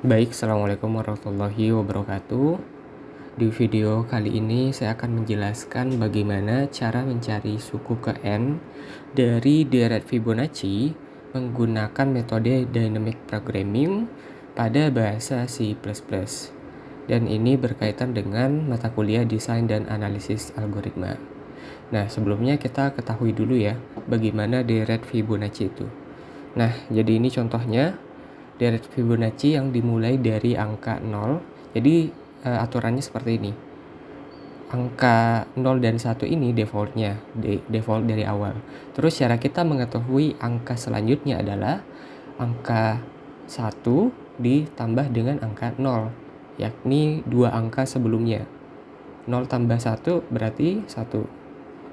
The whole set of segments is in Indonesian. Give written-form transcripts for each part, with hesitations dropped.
Baik, Assalamualaikum warahmatullahi wabarakatuh. Di video kali ini saya akan menjelaskan bagaimana cara mencari suku ke N dari deret Fibonacci menggunakan metode Dynamic Programming pada bahasa C++. Dan ini berkaitan dengan mata kuliah Desain dan Analisis Algoritma. Nah, sebelumnya kita ketahui dulu ya, bagaimana deret Fibonacci itu. Nah, jadi ini contohnya. Deret Fibonacci yang dimulai dari angka 0. Jadi aturannya seperti ini. Angka 0 dan 1 ini defaultnya, default dari awal. Terus cara kita mengetahui angka selanjutnya adalah angka 1 ditambah dengan angka 0, yakni dua angka sebelumnya. 0 tambah 1 berarti 1.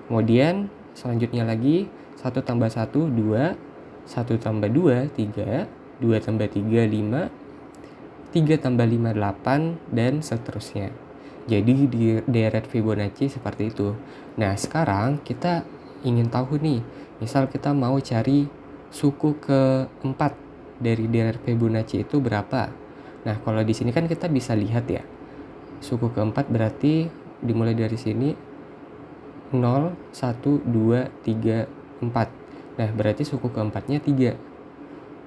Kemudian selanjutnya lagi 1 tambah 1, 2. 1 tambah 2, 3. 2 tambah 3, 5, 3 tambah 5, 8, dan seterusnya. Jadi di deret Fibonacci seperti itu. Nah, sekarang kita ingin tahu nih, misal kita mau cari suku keempat dari deret Fibonacci itu berapa. Nah, kalau di sini kan kita bisa lihat ya, suku keempat berarti dimulai dari sini 0, 1, 2, 3, 4. Nah, berarti suku keempatnya 3.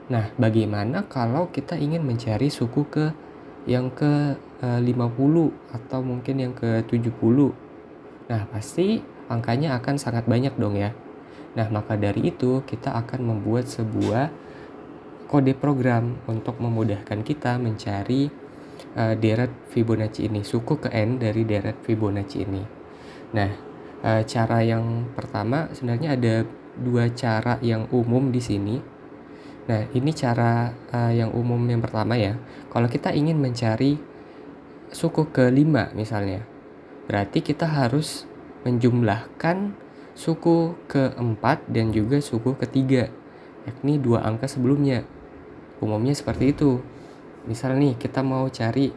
Nah, bagaimana kalau kita ingin mencari suku yang ke 50 atau mungkin yang ke 70? Nah, pasti angkanya akan sangat banyak dong ya. Nah, maka dari itu kita akan membuat sebuah kode program untuk memudahkan kita mencari deret Fibonacci ini, suku ke N dari deret Fibonacci ini. Nah, cara yang pertama sebenarnya ada dua cara yang umum di sini. Nah, ini cara yang umum yang pertama ya. Kalau kita ingin mencari suku ke-5 misalnya, berarti kita harus menjumlahkan suku ke-4 dan juga suku ke-3, yakni dua angka sebelumnya. Umumnya seperti itu. Misal nih, kita mau cari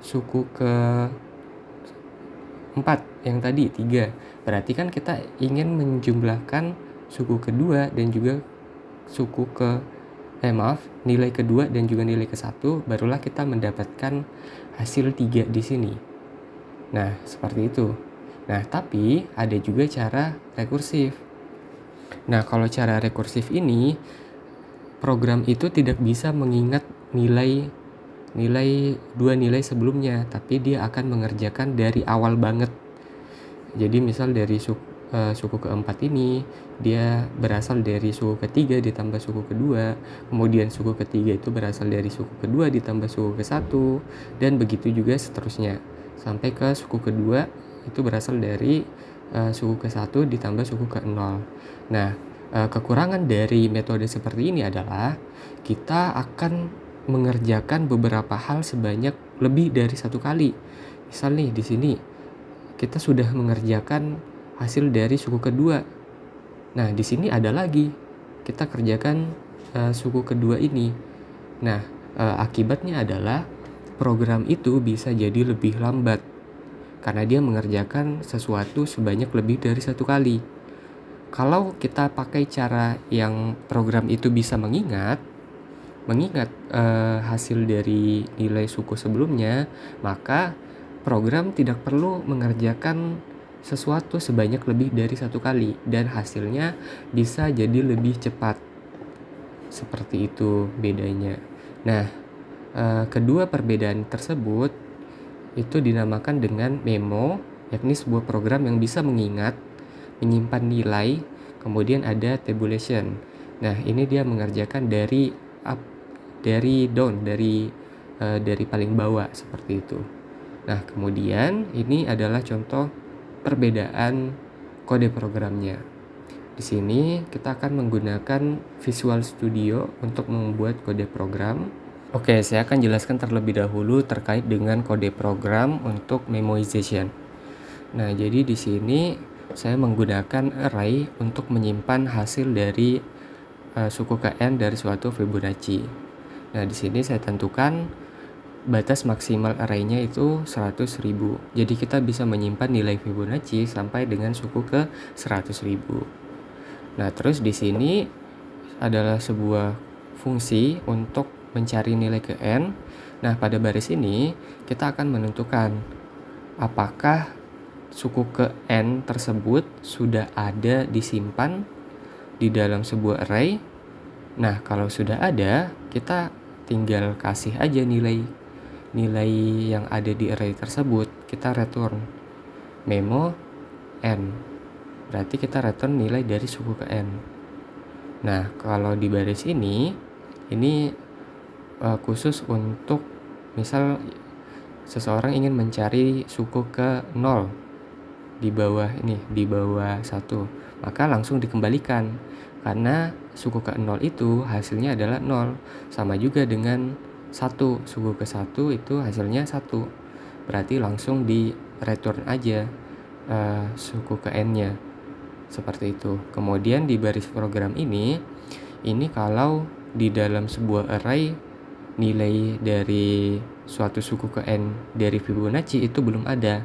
suku ke-4 yang tadi 3. Berarti kan kita ingin menjumlahkan suku kedua dan juga nilai kedua dan juga nilai ke-1, barulah kita mendapatkan hasil 3 di sini. Nah, seperti itu. Nah, tapi ada juga cara rekursif. Nah, kalau cara rekursif ini, program itu tidak bisa mengingat dua nilai sebelumnya, tapi dia akan mengerjakan dari awal banget. Jadi misal dari suku keempat ini dia berasal dari suku ketiga ditambah suku kedua, kemudian suku ketiga itu berasal dari suku kedua ditambah suku ke-1, dan begitu juga seterusnya sampai ke suku kedua itu berasal dari suku ke-1 ditambah suku ke-0. Nah, kekurangan dari metode seperti ini adalah kita akan mengerjakan beberapa hal sebanyak lebih dari satu kali. Misal nih di sini kita sudah mengerjakan hasil dari suku kedua. Nah, di sini ada lagi kita kerjakan suku kedua ini. Nah, akibatnya adalah program itu bisa jadi lebih lambat karena dia mengerjakan sesuatu sebanyak lebih dari satu kali. Kalau kita pakai cara yang program itu bisa mengingat hasil dari nilai suku sebelumnya, maka program tidak perlu mengerjakan sesuatu sebanyak lebih dari satu kali dan hasilnya bisa jadi lebih cepat. Seperti itu bedanya. Nah, kedua perbedaan tersebut itu dinamakan dengan memo, yakni sebuah program yang bisa mengingat, menyimpan nilai, kemudian ada tabulation. Nah, ini dia mengerjakan dari paling bawah seperti itu. Nah, kemudian ini adalah contoh perbedaan kode programnya. Di sini kita akan menggunakan Visual Studio untuk membuat kode program. Oke, saya akan jelaskan terlebih dahulu terkait dengan kode program untuk memoization. Nah, jadi di sini saya menggunakan array untuk menyimpan hasil dari suku ke N dari suatu Fibonacci. Nah, di sini saya tentukan batas maksimal array-nya itu 100.000. Jadi kita bisa menyimpan nilai Fibonacci sampai dengan suku ke 100.000. Nah, terus di sini adalah sebuah fungsi untuk mencari nilai ke n. Nah, pada baris ini kita akan menentukan apakah suku ke n tersebut sudah ada disimpan di dalam sebuah array. Nah, kalau sudah ada, kita tinggal kasih aja nilai yang ada di array tersebut. Kita return memo n. Berarti kita return nilai dari suku ke n. Nah, kalau di baris ini khusus untuk misal seseorang ingin mencari suku ke 0 di bawah 1, maka langsung dikembalikan karena suku ke 0 itu hasilnya adalah 0, sama juga dengan 1, suku ke 1 itu hasilnya 1, berarti langsung di return aja suku ke n-nya, seperti itu. Kemudian di baris program ini kalau di dalam sebuah array nilai dari suatu suku ke n dari Fibonacci itu belum ada,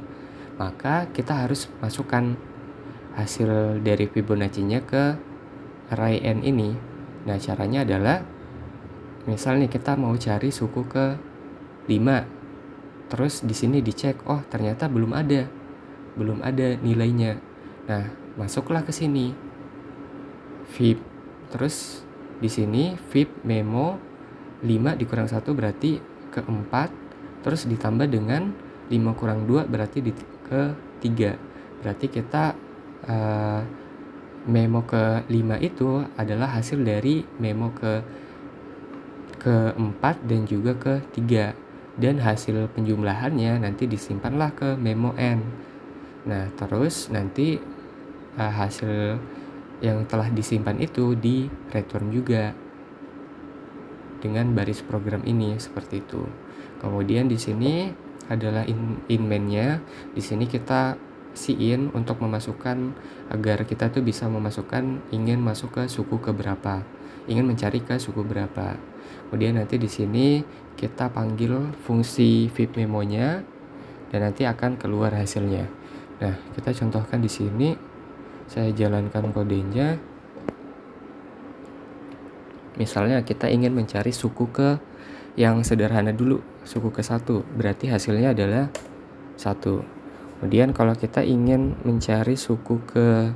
maka kita harus masukkan hasil dari Fibonacci-nya ke array n ini. Nah, caranya adalah misal nih kita mau cari suku ke 5, terus di sini dicek, oh ternyata belum ada nilainya. Nah, masuklah ke sini fib, terus di sini fib memo 5 dikurang 1 berarti ke 4, terus ditambah dengan 5 kurang 2 berarti ke 3. Berarti kita memo ke 5 itu adalah hasil dari memo ke 4 dan juga ke 3, dan hasil penjumlahannya nanti disimpanlah ke memo n. Nah, terus nanti hasil yang telah disimpan itu di return juga dengan baris program ini, seperti itu. Kemudian di sini adalah in main-nya. Di sini kita in untuk memasukkan, agar kita tuh bisa memasukkan ingin masuk ke suku ke berapa, ingin mencari ke suku berapa. Kemudian nanti di sini kita panggil fungsi fib memonya dan nanti akan keluar hasilnya. Nah, kita contohkan di sini. Saya jalankan kodenya. Misalnya kita ingin mencari suku ke yang sederhana dulu, suku ke 1, berarti hasilnya adalah 1. Kemudian kalau kita ingin mencari suku ke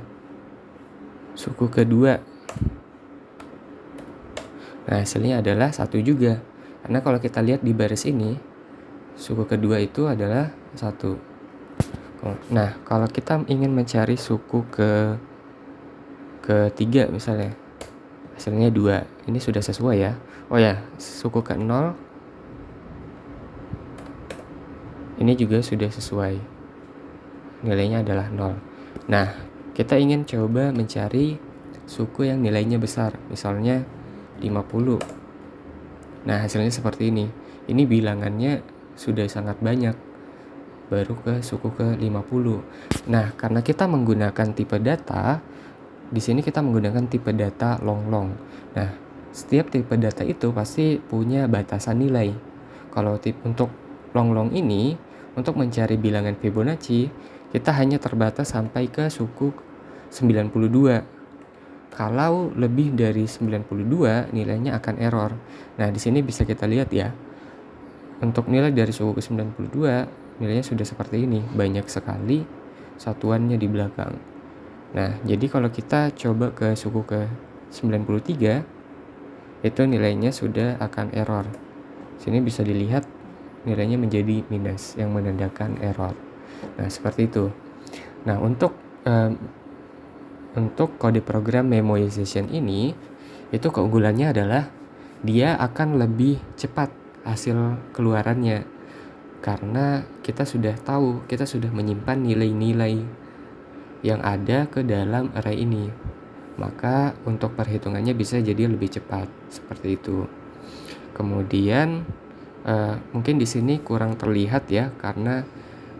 2, nah hasilnya adalah 1 juga. Karena kalau kita lihat di baris ini, suku kedua itu adalah 1. Nah, kalau kita ingin mencari suku ke 3 misalnya, hasilnya 2. Ini sudah sesuai ya. Oh ya, suku ke 0 ini juga sudah sesuai. Nilainya adalah 0. Nah, kita ingin coba mencari suku yang nilainya besar, misalnya 50. Nah, hasilnya seperti ini. Ini bilangannya sudah sangat banyak, baru ke suku ke 50. Nah, karena kita menggunakan tipe data, di sini kita menggunakan tipe data long. Nah, setiap tipe data itu pasti punya batasan nilai. Kalau untuk long ini, untuk mencari bilangan Fibonacci, kita hanya terbatas sampai ke suku 92. Kalau lebih dari 92, nilainya akan error. Nah, di sini bisa kita lihat ya. Untuk nilai dari suku ke 92, nilainya sudah seperti ini, banyak sekali satuannya di belakang. Nah, jadi kalau kita coba ke suku ke 93, itu nilainya sudah akan error. Sini bisa dilihat nilainya menjadi minus yang menandakan error. Nah, seperti itu. Nah, untuk kode program memoization ini, itu keunggulannya adalah dia akan lebih cepat hasil keluarannya, karena kita sudah tahu, kita sudah menyimpan nilai-nilai yang ada ke dalam array ini, maka untuk perhitungannya bisa jadi lebih cepat, seperti itu. Kemudian mungkin di sini kurang terlihat ya, karena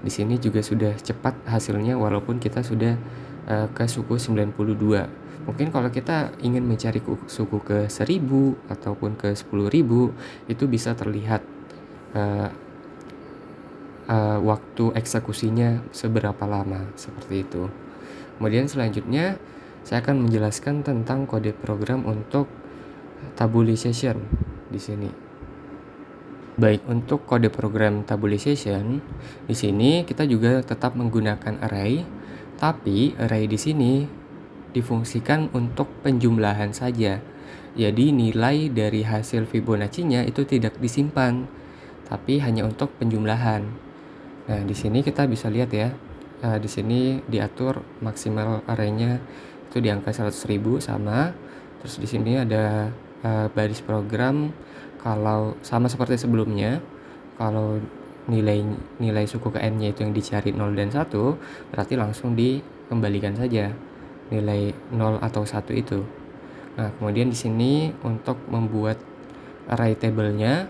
di sini juga sudah cepat hasilnya walaupun kita sudah ke suku 92. Mungkin kalau kita ingin mencari suku ke 1000 ataupun ke 10.000, itu bisa terlihat waktu eksekusinya seberapa lama, seperti itu. Kemudian selanjutnya saya akan menjelaskan tentang kode program untuk tabulation di sini. Baik, untuk kode program tabulation, di sini kita juga tetap menggunakan array, tapi array di sini difungsikan untuk penjumlahan saja. Jadi nilai dari hasil Fibonacci-nya itu tidak disimpan, tapi hanya untuk penjumlahan. Nah, di sini kita bisa lihat ya. Di sini diatur maksimal array-nya itu di angka 100.000 sama. Terus di sini ada baris program. Kalau sama seperti sebelumnya, kalau nilai suku ke n-nya itu yang dicari 0 dan 1, berarti langsung dikembalikan saja nilai 0 atau 1 itu. Nah, kemudian di sini untuk membuat array table-nya,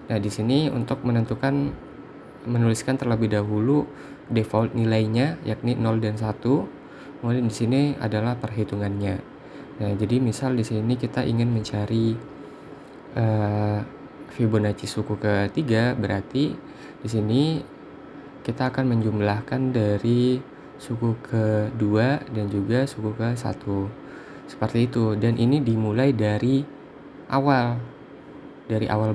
nah di sini untuk menuliskan terlebih dahulu default nilainya yakni 0 dan 1. Kemudian di sini adalah perhitungannya. Nah, jadi misal di sini kita ingin mencari Fibonacci suku ketiga, berarti di sini kita akan menjumlahkan dari suku kedua dan juga suku ke satu, seperti itu. Dan ini dimulai dari awal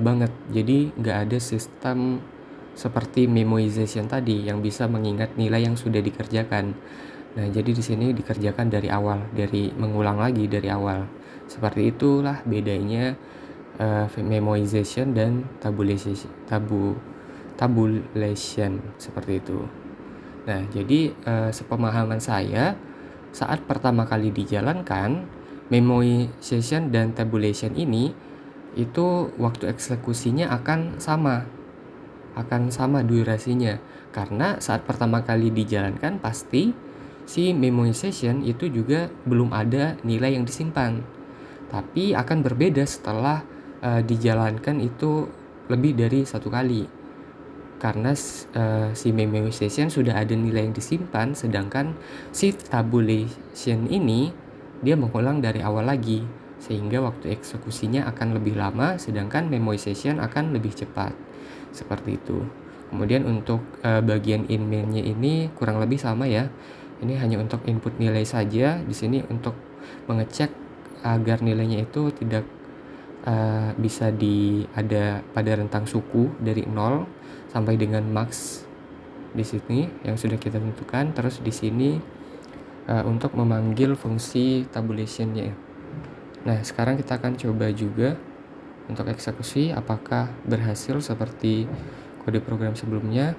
banget, jadi nggak ada sistem seperti memoization tadi yang bisa mengingat nilai yang sudah dikerjakan. Nah, jadi di sini dikerjakan dari awal, dari mengulang lagi dari awal. Seperti itulah bedanya memoization dan tabulation seperti itu. Nah, jadi sepemahaman saya, saat pertama kali dijalankan, memoization dan tabulation ini itu waktu eksekusinya akan sama durasinya. Karena saat pertama kali dijalankan pasti si memoization itu juga belum ada nilai yang disimpan. Tapi akan berbeda setelah dijalankan itu lebih dari satu kali, karena si memoization sudah ada nilai yang disimpan, sedangkan si tabulation ini dia mengulang dari awal lagi, sehingga waktu eksekusinya akan lebih lama, sedangkan memoization akan lebih cepat, seperti itu. Kemudian untuk bagian in main-nya ini kurang lebih sama ya. Ini hanya untuk input nilai saja. Di sini untuk mengecek agar nilainya itu tidak bisa ada pada rentang suku dari 0 sampai dengan max di sini yang sudah kita tentukan. Terus di sini untuk memanggil fungsi tabulation-nya. Nah, sekarang kita akan coba juga untuk eksekusi apakah berhasil seperti kode program sebelumnya.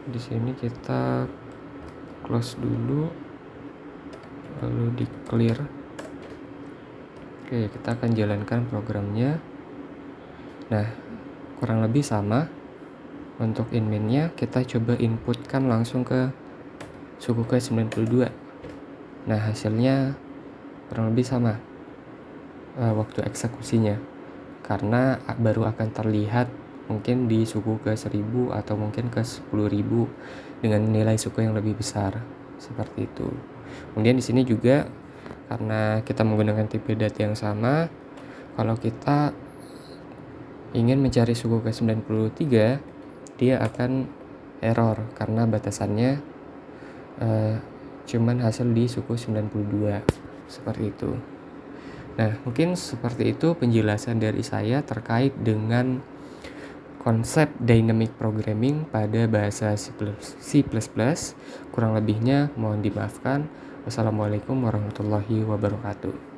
Di sini kita close dulu, lalu di clear. Oke, kita akan jalankan programnya. Nah, kurang lebih sama. Untuk in main-nya kita coba inputkan langsung ke suku ke 92. Nah, hasilnya kurang lebih sama waktu eksekusinya, karena baru akan terlihat mungkin di suku ke 1000 atau mungkin ke 10.000 dengan nilai suku yang lebih besar, seperti itu. Kemudian di sini juga karena kita menggunakan tipe data yang sama, kalau kita ingin mencari suku ke 93, dia akan error karena batasannya cuman hasil di suku 92, seperti itu. Nah, mungkin seperti itu penjelasan dari saya terkait dengan konsep dynamic programming pada bahasa C++. Kurang lebihnya mohon dimaafkan. Wassalamualaikum warahmatullahi wabarakatuh.